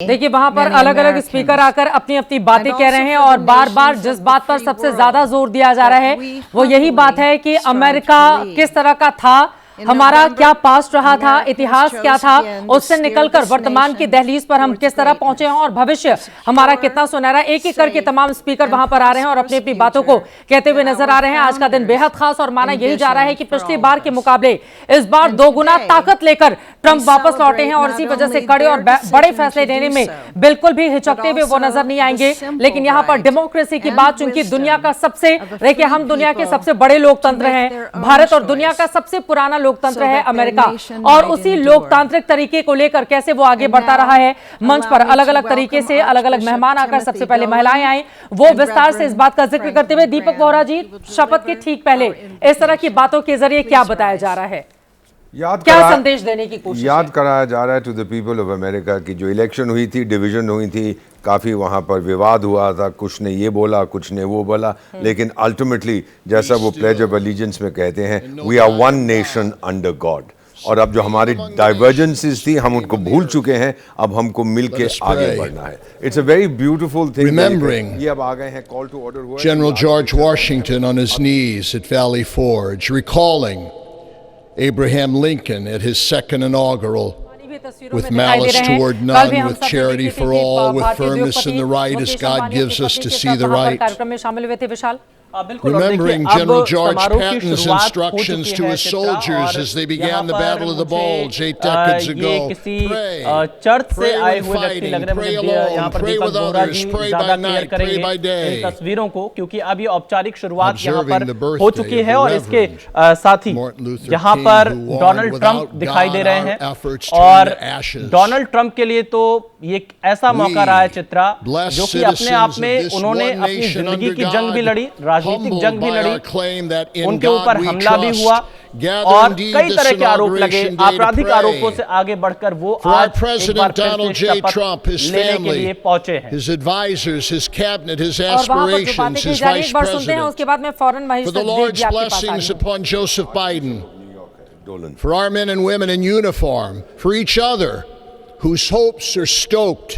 देखिए वहां पर अलग अलग स्पीकर आकर अपनी अपनी बातें कह रहे हैं और बार बार जिस बात पर सबसे ज्यादा जोर दिया जा रहा है वो यही बात है कि अमेरिका किस तरह का था, हमारा क्या पास्ट रहा था, इतिहास क्या था, उससे निकलकर वर्तमान की दहलीज पर हम किस तरह पहुंचे हैं और भविष्य हमारा कितना सुनहरा। एक एक करके तमाम स्पीकर वहां पर आ रहे हैं और अपनी अपनी बातों को कहते हुए नजर आ रहे हैं। आज का दिन बेहद खास और माना यही जा रहा है कि पिछली बार के मुकाबले इस बार दोगुना ताकत लेकर ट्रंप वापस लौटे हैं और इसी वजह से कड़े और बड़े फैसले लेने में बिल्कुल भी हिचकते हुए वो नजर नहीं आएंगे। लेकिन यहाँ पर डेमोक्रेसी की बात, चूंकि दुनिया का सबसे, देखिए हम दुनिया के सबसे बड़े लोकतंत्र हैं भारत और दुनिया का सबसे पुराना लोकतंत्र है अमेरिका, और उसी लोकतांत्रिक तरीके को लेकर कैसे वो आगे बढ़ता रहा है। मंच पर अलग अलग तरीके से अलग अलग मेहमान आकर, सबसे पहले महिलाएं आई, वो विस्तार से इस बात का जिक्र करते हुए। दीपक बोहरा जी, शपथ के ठीक पहले इस तरह की बातों के जरिए क्या बताया जा रहा है, क्या संदेश देने की कोशिश याद कराया जा रहा है to the people of America की जो इलेक्शन हुई थी, डिवीजन हुई थी, काफ़ी वहाँ पर विवाद हुआ था, कुछ ने ये बोला कुछ ने वो बोला, लेकिन अल्टीमेटली जैसा वो प्लेज ऑफ एलिजेंस में कहते हैं, we are one nation under God. और अब जो हमारी डाइवर्जेंसेस थी हम उनको भूल चुके हैं, अब हमको मिलके आगे बढ़ना है। It's a very beautiful thing. Remembering ये अब आ गए हैं call to order. General George Washington on his knees at Valley Forge, recalling Abraham Lincoln at his second inaugural, with malice toward none, with charity for all, with firmness in the right as God gives us to see the right. Remembering General George Patton's instructions to his soldiers as they began the Battle of the Bulge 8 decades ago. Church से आए हुए व्यक्ति लग रहे हैं मुझे यहाँ पर दीपक बोहरा जी ज्यादा क्लियर करेंगे इन तस्वीरों को, क्योंकि अब ये औपचारिक शुरुआत यहाँ पर हो चुकी है और इसके साथ ही यहाँ पर डोनाल्ड ट्रंप दिखाई दे रहे हैं। और डोनाल्ड ट्रंप के लिए तो ये ऐसा मौका रहा है चित्रा, जो कि अपने आप में उन्होंने अपनी जिंदगी की जंग भी लड़ी, राजनीतिक जंग भी लड़ी, उनके ऊपर हमला भी हुआ और कई तरह के आरोप लगे, आपराधिक आरोपों से आगे बढ़कर वो आज एक बार फिर से शपथ लेने के लिए पहुंचे हैं। His advisors, his cabinet, his aspirations, his vice president. For the Lord's blessings upon Joseph Biden, for our men and women in uniform, for each other whose hopes are stoked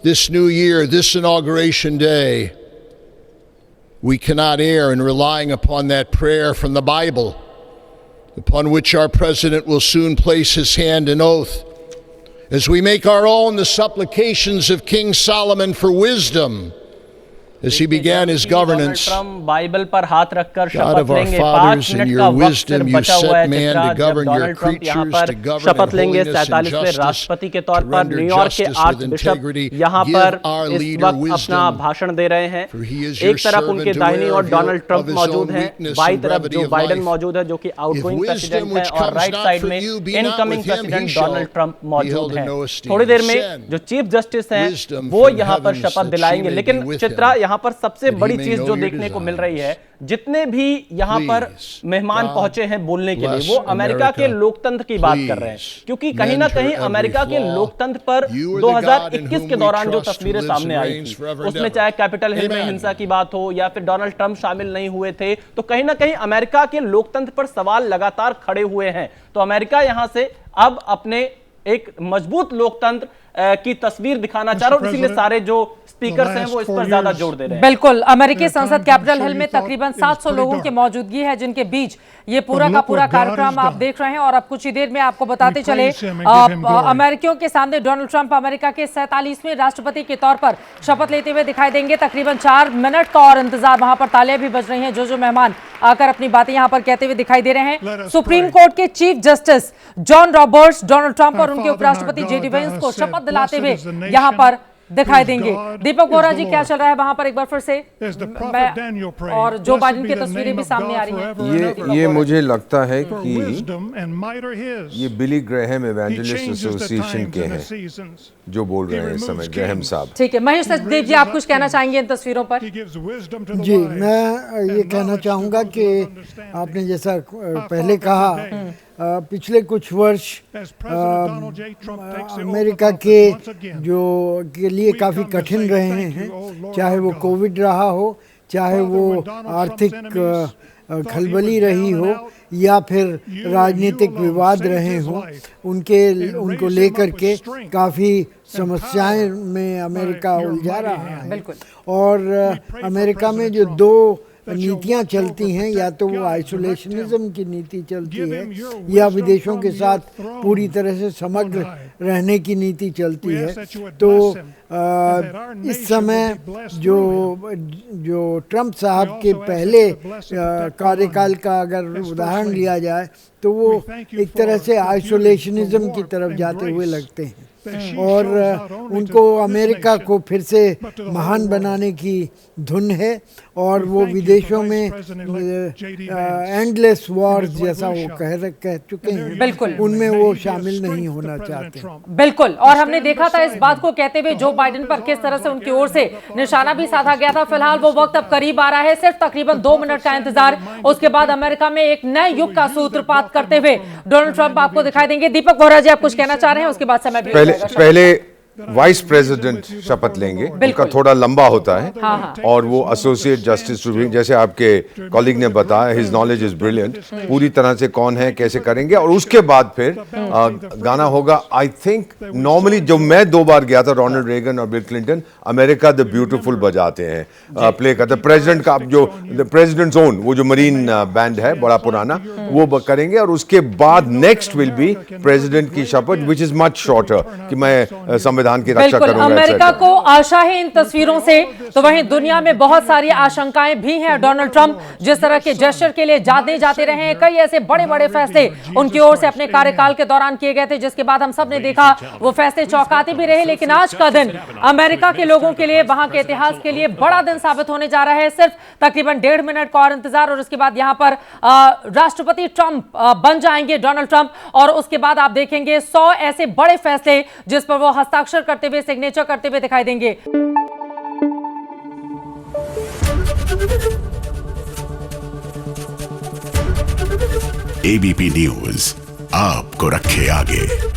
this new year, this inauguration day. We cannot err in relying upon that prayer from the Bible, upon which our president will soon place his hand in oath, as we make our own the supplications of King Solomon for wisdom as he began his governance. Bible पर हाथ रखकर God of our fathers, in your wisdom you set man to govern your creatures, to govern in holiness and justice, to render justice with integrity. यहाँ पर इस वक्त अपना भाषण दे रहे हैं। एक तरफ उनके दाहिनी ओर डोनाल्ड ट्रंप मौजूद हैं, बाईं तरफ जो बाइडेन मौजूद है जो कि आउटगोइंग प्रेसिडेंट है, और राइट साइड में इनकमिंग प्रेसिडेंट डोनाल्ड ट्रंप मौजूद हैं। थोड़ी देर में जो चीफ जस्टिस हैं वो यहाँ पर शपथ दिलाएंगे। लेकिन चित्रा, यहाँ पर सबसे बड़ी चीज जो देखने को मिल रही है, जितने भी यहाँ पर मेहमान पहुंचे हैं बोलने के लिए, वो अमेरिका के लोकतंत्र की बात कर रहे हैं, क्योंकि कहीं ना कहीं अमेरिका के लोकतंत्र पर 2021 के दौरान जो तस्वीरें सामने आई थी, उसमें चाहे कैपिटल हिल में हिंसा की बात हो या फिर डोनाल्ड ट्रंप शामिल नहीं हुए थे, तो कहीं ना कहीं अमेरिका के लोकतंत्र पर सवाल लगातार खड़े हुए हैं। तो अमेरिका यहां से अब अपने एक मजबूत लोकतंत्र की तस्वीर दिखाना चाह रहा है, इसीलिए सारे जो स्पीकर्स हैं वो इस पर ज्यादा जोर दे रहे हैं। बिल्कुल, अमेरिकी संसद कैपिटल हिल में तकरीबन 700 लोगों की मौजूदगी है, जिनके बीच ये पूरा का पूरा कार्यक्रम आप देख रहे हैं। और अब कुछ ही देर में आपको बताते चले, अमेरिकियों के सामने डोनाल्ड ट्रंप अमेरिका के 47वें राष्ट्रपति के तौर पर शपथ लेते हुए दिखाई देंगे। तकरीबन 4 मिनट का और इंतजार, वहां पर तालियां भी बज रही हैं, जो मेहमान आकर अपनी बातें यहां पर कहते हुए दिखाई दे रहे हैं। सुप्रीम कोर्ट के chief justice John Roberts Donald Trump और उनके उपराष्ट्रपति जेडी वेंस को शपथ दिलाते हुए यहां पर दिखाई देंगे। दीपक बोहरा जी, क्या चल रहा है वहां पर, एक बार फिर से और जो बाइडेन की तस्वीरें भी सामने आ रही हैं। ये मुझे लगता है कि ये बिली ग्रेहम इवेंजलिस्ट एसोसिएशन के हैं जो बोल रहे हैं इस समय, ग्रेहम साहब। ठीक है, महेश सचदेव जी, आप कुछ कहना चाहेंगे इन तस्वीरों पर? जी, मैं ये कहना चाहूँगा कि आपने जैसा पहले कहा, पिछले कुछ वर्ष अमेरिका के लिए काफ़ी कठिन रहे हैं, चाहे वो कोविड रहा हो, चाहे वो आर्थिक खलबली रही हो या फिर राजनीतिक विवाद रहे हों, उनको लेकर के काफ़ी समस्याएं में अमेरिका उलझा रहा है। और अमेरिका में जो दो नीतियां चलती हैं, या तो वो आइसोलेशनिज्म की नीति चलती है या विदेशों के साथ पूरी तरह से समग्र रहने की नीति चलती है। तो इस समय जो ट्रंप साहब के पहले कार्यकाल का अगर उदाहरण लिया जाए तो वो एक तरह से आइसोलेशनिज्म की तरफ जाते हुए लगते हैं और उनको अमेरिका को फिर से महान बनाने की धुन है और वो विदेशों में एंडलेस वॉर्स जैसा वो कह चुके हैं, बिल्कुल उनमें वो शामिल नहीं होना चाहते। बिल्कुल, और हमने देखा था इस बात को कहते हुए जो बाइडेन पर किस तरह से उनकी ओर से निशाना भी साधा गया था। फिलहाल वो वक्त अब करीब आ रहा है, सिर्फ तकरीबन 2 मिनट का इंतजार, उसके बाद अमेरिका में एक नए युग का सूत्रपात करते हुए डोनाल्ड ट्रंप आपको दिखाई देंगे। दीपक बोहरा जी, आप कुछ कहना चाह रहे हैं? उसके बाद समय भी पहले वाइस प्रेसिडेंट शपथ लेंगे, उनका थोड़ा लंबा होता है। हाँ। और वो एसोसिएट जस्टिस सुप्रीम, जैसे आपके कॉलीग ने बताया, हिज नॉलेज इज ब्रिलियंट, पूरी तरह से कौन है कैसे करेंगे। और उसके बाद फिर गाना होगा। आई थिंक नॉर्मली जो मैं 2 बार गया था, रोनाल्ड रेगन और bill Clinton, America the beautiful बजाते हैं, प्ले करते, प्रेसिडेंट का जो प्रेसिडेंट्स ओन वो जो मरीन बैंड है बड़ा पुराना, वो करेंगे। और उसके बाद नेक्स्ट विल बी प्रेसिडेंट की शपथ, विच इज मच शॉर्टर, कि मैं संविधान की रक्षा करूंगा। अमेरिका को आशा है इन तस्वीरों से, तो वहीं दुनिया में बहुत सारी आशंकाएं भी हैं। डोनाल्ड ट्रंप जिस तरह के जेस्चर के लिए जाते रहे हैं, कई ऐसे बड़े बड़े फैसले उनकी ओर से अपने कार्यकाल के दौरान किए गए थे, जिसके बाद हम सब ने देखा वो फैसले चौंकाते भी रहे। लेकिन आज का दिन अमेरिका के लोगों के लिए, वहां के इतिहास के लिए बड़ा दिन साबित होने जा रहा है। सिर्फ तकरीबन 1.5 मिनट का और इंतजार, और उसके बाद यहां पर राष्ट्रपति ट्रंप बन जाएंगे, डोनाल्ड ट्रंप। और उसके बाद आप देखेंगे 100 ऐसे बड़े फैसले जिस पर वो हस्ताक्षर करते हुए, सिग्नेचर करते हुए दिखाई देंगे। एबीपी न्यूज आपको रखे आगे।